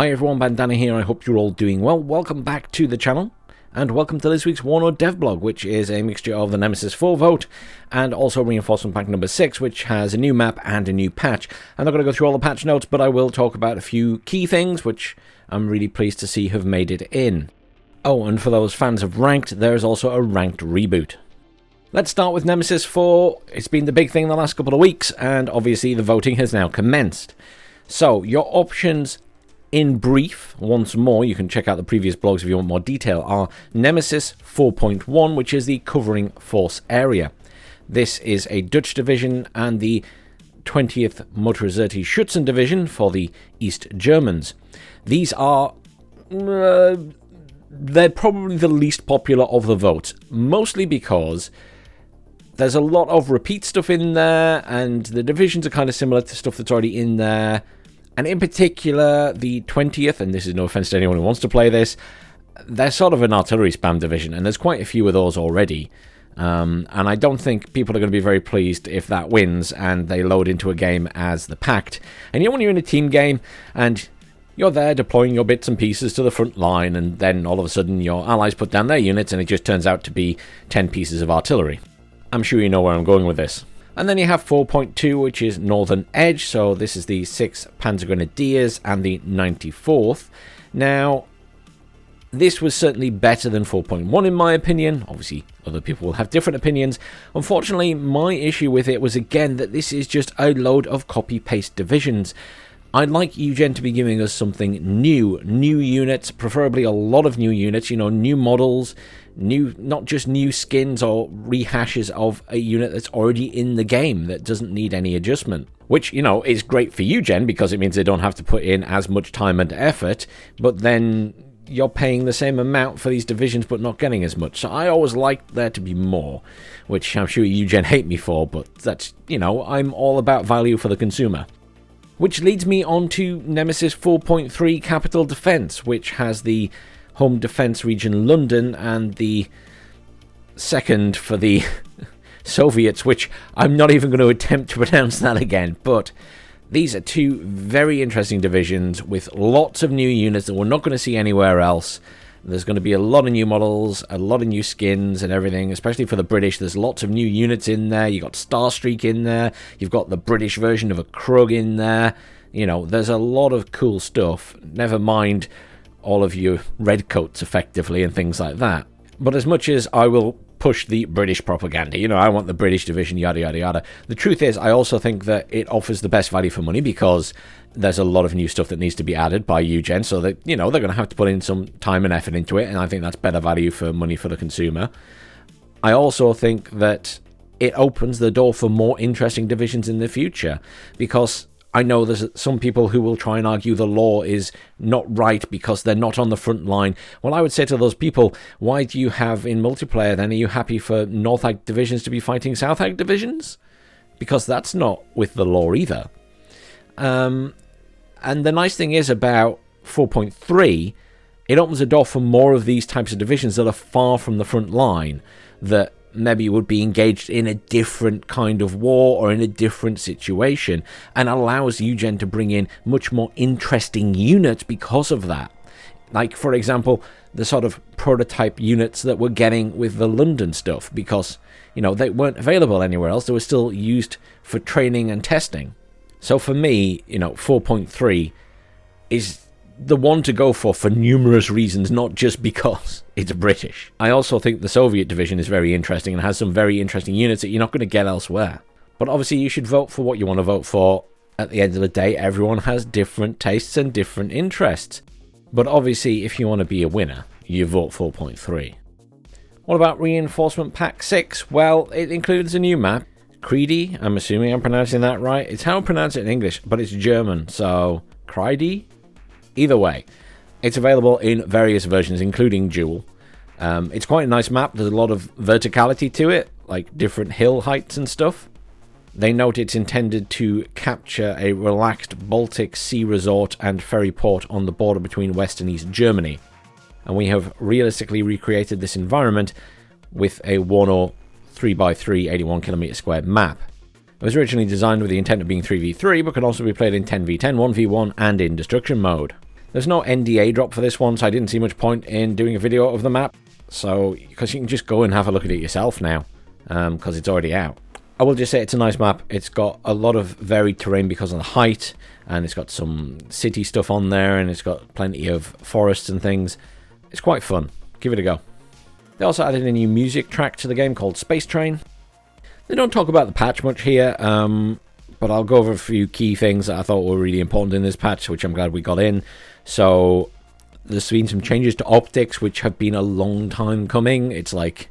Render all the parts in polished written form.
Hi everyone, Bandanner here. I hope you're all doing well. Welcome back to the channel, and welcome to this week's WARNO devlog, which is a mixture of the Nemesis 4 vote and also reinforcement pack number 6, which has a new map and a new patch. I'm not going to go through all the patch notes, but I will talk about a few key things which I'm really pleased to see have made it in. Oh, and for those fans of Ranked, there is also a Ranked reboot. Let's start with Nemesis 4. It's been the big thing the last couple of weeks, and obviously the voting has now commenced. So, your options in brief, once more, you can check out the previous blogs if you want more detail, are Nemesis 4.1, which is the covering force area. This is a Dutch division and the 20th Motoriserte Schützen division for the East Germans. These are they're probably the least popular of the votes, mostly because there's a lot of repeat stuff in there, and the divisions are kind of similar to stuff that's already in there. And in particular, the 20th, and this is no offense to anyone who wants to play this, they're sort of an artillery spam division, and there's quite a few of those already. And I don't think people are going to be very pleased if that wins and they load into a game as the Pact. And when you're in a team game and you're there deploying your bits and pieces to the front line, and then all of a sudden your allies put down their units and it just turns out to be 10 pieces of artillery. I'm sure you know where I'm going with this. And then you have 4.2, which is Northern Edge, so this is the 6th Panzer Grenadiers and the 94th. Now, this was certainly better than 4.1 in my opinion. Obviously, other people will have different opinions. Unfortunately, my issue with it was, again, that this is just a load of copy-paste divisions. I'd like Eugen to be giving us something new units, preferably a lot of new units, new models, not just new skins or rehashes of a unit that's already in the game that doesn't need any adjustment. Which, is great for Eugen because it means they don't have to put in as much time and effort, but then you're paying the same amount for these divisions but not getting as much. So I always liked there to be more, which I'm sure Eugen hate me for, but that's, I'm all about value for the consumer. Which leads me on to Nemesis 4.3 Capital Defense, which has the Home Defense Region London and the second for the Soviets, which I'm not even going to attempt to pronounce that again. But these are two very interesting divisions with lots of new units that we're not going to see anywhere else. There's going to be a lot of new models, a lot of new skins and everything, especially for the British. There's lots of new units in there. You've got Starstreak in there. You've got the British version of a Krug in there. There's a lot of cool stuff. Never mind all of your redcoats, effectively, and things like that. But as much as I will push the British propaganda, I want the British division, yada, yada, yada. The truth is, I also think that it offers the best value for money because there's a lot of new stuff that needs to be added by Eugen, so that, they're going to have to put in some time and effort into it, and I think that's better value for money for the consumer. I also think that it opens the door for more interesting divisions in the future, because I know there's some people who will try and argue the law is not right because they're not on the front line. Well, I would say to those people, why do you have in multiplayer then? Are you happy for North Ag divisions to be fighting South Ag divisions? Because that's not with the law either. And the nice thing is about 4.3, it opens a door for more of these types of divisions that are far from the front line, that maybe would be engaged in a different kind of war or in a different situation, and allows Eugen to bring in much more interesting units because of that. Like, for example, the sort of prototype units that we're getting with the London stuff, because, they weren't available anywhere else. They were still used for training and testing. So for me, 4.3 is the one to go for numerous reasons, not just because it's British. I also think the Soviet division is very interesting and has some very interesting units that you're not going to get elsewhere. But obviously you should vote for what you want to vote for. At the end of the day, everyone has different tastes and different interests. But obviously, if you want to be a winner, you vote 4.3. What about Reinforcement Pack 6? Well, it includes a new map. Creedy, I'm assuming I'm pronouncing that right. It's how I pronounce it in English, but it's German, so Creedy? Either way, it's available in various versions, including Dual. It's quite a nice map. There's a lot of verticality to it, like different hill heights and stuff. They note it's intended to capture a relaxed Baltic sea resort and ferry port on the border between West and East Germany. And we have realistically recreated this environment with a WARNO 3x3 81km squared map. It was originally designed with the intent of being 3v3, but could also be played in 10v10, 1v1, and in destruction mode. There's no NDA drop for this one, so I didn't see much point in doing a video of the map. So, because you can just go and have a look at it yourself now, because it's already out. I will just say it's a nice map. It's got a lot of varied terrain because of the height, and it's got some city stuff on there, and it's got plenty of forests and things. It's quite fun. Give it a go. They also added a new music track to the game called Space Train. They don't talk about the patch much here, but I'll go over a few key things that I thought were really important in this patch, which I'm glad we got in. So, there's been some changes to optics, which have been a long time coming. It's like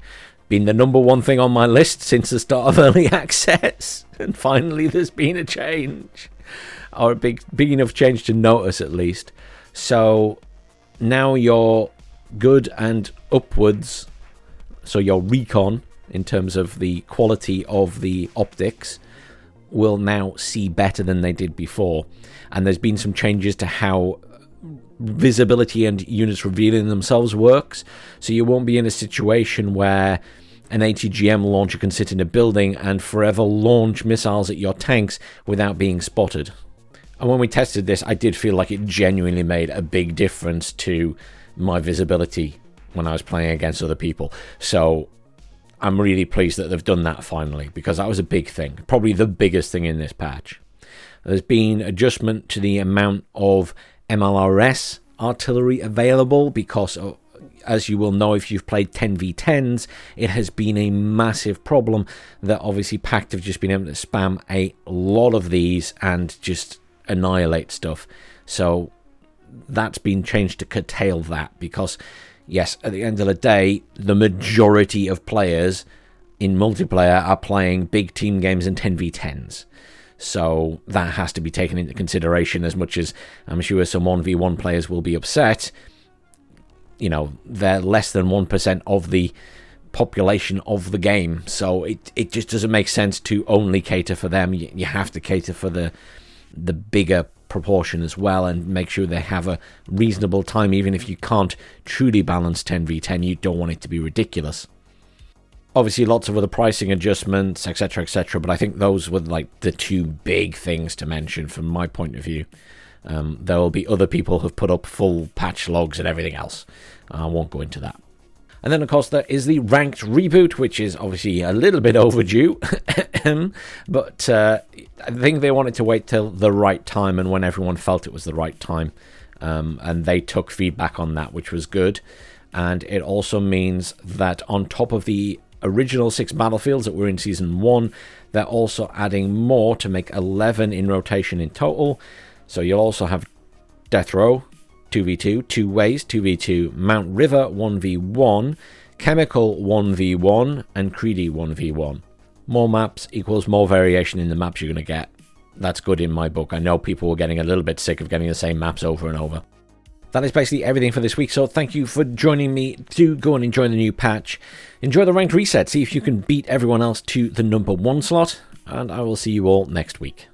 been the #1 thing on my list since the start of early access, and finally there's been a change, or a big enough change to notice at least. So now your good and upwards, so your recon in terms of the quality of the optics, will now see better than they did before. And there's been some changes to how visibility and units revealing themselves works, so you won't be in a situation where an ATGM launcher can sit in a building and forever launch missiles at your tanks without being spotted. And when we tested this, I did feel like it genuinely made a big difference to my visibility when I was playing against other people. So I'm really pleased that they've done that finally, because that was a big thing, probably the biggest thing in this patch. There's been adjustment to the amount of MLRS artillery available, because as you will know if you've played 10v10s, it has been a massive problem that obviously Pact have just been able to spam a lot of these and just annihilate stuff. So that's been changed to curtail that, because yes, at the end of the day, the majority of players in multiplayer are playing big team games and 10v10s. So that has to be taken into consideration, as much as I'm sure some 1v1 players will be upset. You know, they're less than 1% of the population of the game, so it just doesn't make sense to only cater for them. You have to cater for the bigger proportion as well, and make sure they have a reasonable time. Even if you can't truly balance 10v10, you don't want it to be ridiculous. Obviously lots of other pricing adjustments, etc, etc, but I think those were like the two big things to mention from my point of view. There will be other people who've put up full patch logs and everything else. I won't go into that. And then, of course, there is the ranked reboot, which is obviously a little bit overdue. But I think they wanted to wait till the right time, and when everyone felt it was the right time. And they took feedback on that, which was good. And it also means that on top of the original 6 battlefields that were in Season 1, they're also adding more to make 11 in rotation in total. So you'll also have Death Row 2v2, Two Ways 2v2, Mount River 1v1, Chemical 1v1, and Creedy 1v1. More maps equals more variation in the maps you're going to get. That's good in my book. I know people were getting a little bit sick of getting the same maps over and over. That is basically everything for this week, so thank you for joining me. Do go and enjoy the new patch. Enjoy the ranked reset, see if you can beat everyone else to the #1 slot, and I will see you all next week.